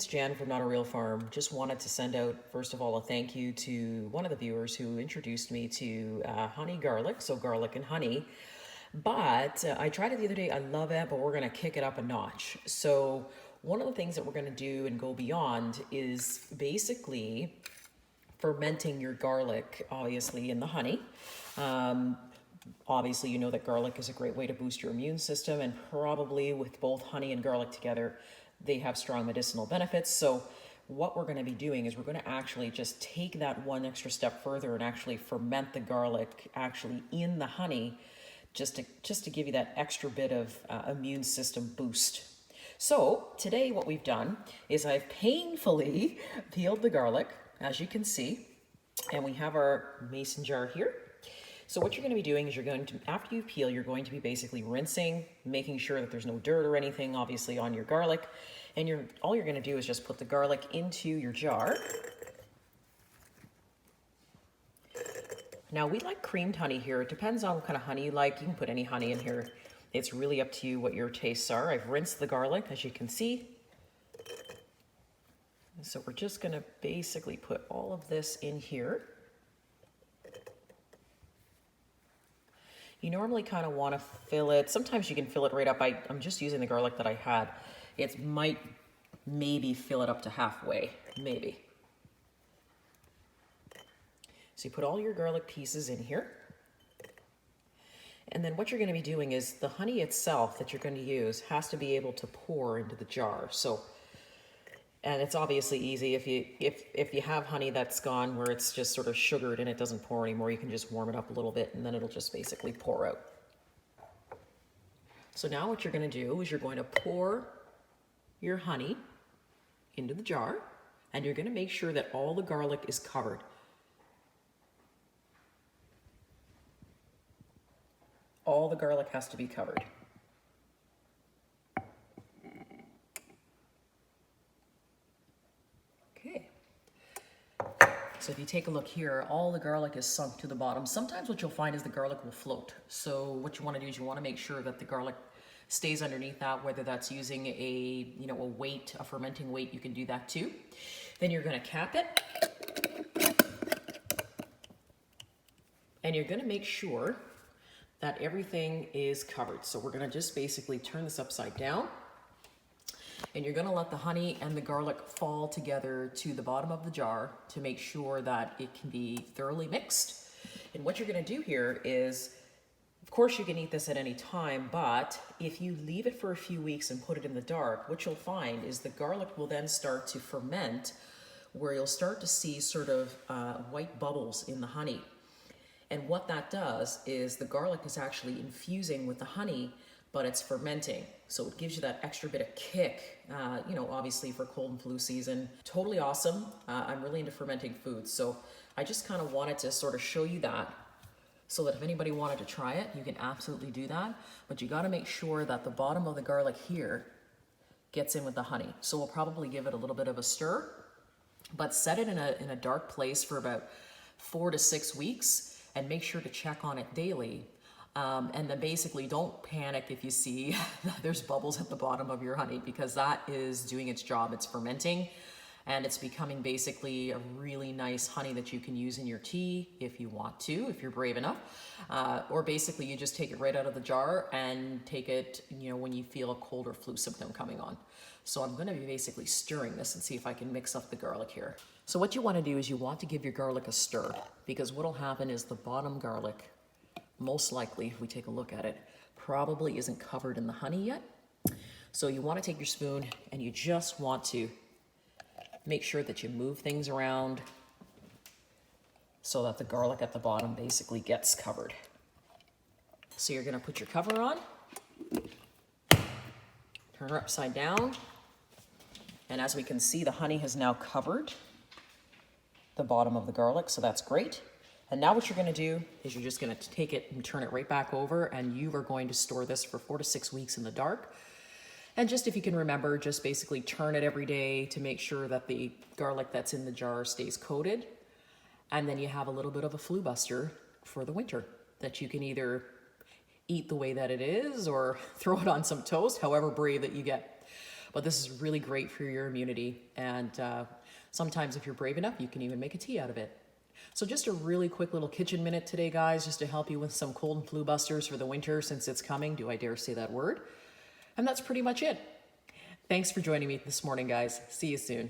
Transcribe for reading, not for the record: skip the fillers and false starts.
Jen from Not a Real Farm. Just wanted to send out, first of all, a thank you to one of the viewers who introduced me to honey garlic, so garlic and honey. But I tried it the other day. I love it, but we're going to kick it up a notch. So one of the things that we're going to do and go beyond is basically fermenting your garlic, obviously, in the honey. Obviously, you know that garlic is a great way to boost your immune system, and probably with both honey and garlic together, they have strong medicinal benefits. So what we're going to be doing is we're going to actually just take that one extra step further and actually ferment the garlic actually in the honey, just to give you that extra bit of immune system boost. So today what we've done is I've painfully peeled the garlic, as you can see, and we have our mason jar here. So what you're going to be doing is after you peel, you're going to be basically rinsing, making sure that there's no dirt or anything, obviously, on your garlic. And all you're going to do is just put the garlic into your jar. Now, we like creamed honey here. It depends on what kind of honey you like. You can put any honey in here. It's really up to you what your tastes are. I've rinsed the garlic, as you can see. So we're just going to basically put all of this in here. You normally kind of want to fill it. Sometimes you can fill it right up. I'm just using the garlic that I had. It might maybe fill it up to halfway, maybe. So you put all your garlic pieces in here. And then what you're going to be doing is the honey itself that you're going to use has to be able to pour into the jar. So, and it's obviously easy if you have honey that's gone where it's just sort of sugared and it doesn't pour anymore, you can just warm it up a little bit and then it'll just basically pour out. So now what you're going to do is you're going to pour your honey into the jar and you're going to make sure that all the garlic is covered. All the garlic has to be covered. So if you take a look here, all the garlic is sunk to the bottom. Sometimes what you'll find is the garlic will float. So what you want to do is you want to make sure that the garlic stays underneath that, whether that's using a weight, a fermenting weight, you can do that too. Then you're going to cap it. And you're going to make sure that everything is covered. So we're going to just basically turn this upside down. And you're going to let the honey and the garlic fall together to the bottom of the jar to make sure that it can be thoroughly mixed. And what you're going to do here is, of course, you can eat this at any time, but if you leave it for a few weeks and put it in the dark, what you'll find is the garlic will then start to ferment, where you'll start to see sort of white bubbles in the honey. And what that does is the garlic is actually infusing with the honey, but it's fermenting. So it gives you that extra bit of kick, obviously for cold and flu season. Totally awesome. I'm really into fermenting foods. So I just kind of wanted to sort of show you that so that if anybody wanted to try it, you can absolutely do that. But you got to make sure that the bottom of the garlic here gets in with the honey. So we'll probably give it a little bit of a stir, but set it in a dark place for about 4 to 6 weeks and make sure to check on it daily. And then basically don't panic if you see that there's bubbles at the bottom of your honey, because that is doing its job. It's fermenting and it's becoming basically a really nice honey that you can use in your tea if you want to, if you're brave enough. Or basically you just take it right out of the jar and take it, when you feel a cold or flu symptom coming on. So I'm going to be basically stirring this and see if I can mix up the garlic here. So what you want to do is you want to give your garlic a stir, because what'll happen is the bottom garlic, most likely, if we take a look at it, probably isn't covered in the honey yet. So you want to take your spoon and you just want to make sure that you move things around so that the garlic at the bottom basically gets covered. So you're going to put your cover on, turn her upside down, and as we can see, the honey has now covered the bottom of the garlic, so that's great. And now what you're going to do is you're just going to take it and turn it right back over, and you are going to store this for 4 to 6 weeks in the dark. And just if you can remember, just basically turn it every day to make sure that the garlic that's in the jar stays coated. And then you have a little bit of a flu buster for the winter that you can either eat the way that it is or throw it on some toast, however brave that you get. But this is really great for your immunity. And sometimes if you're brave enough, you can even make a tea out of it. So just a really quick little kitchen minute today, guys, just to help you with some cold and flu busters for the winter since it's coming. Do I dare say that word? And that's pretty much it. Thanks for joining me this morning, guys. See you soon.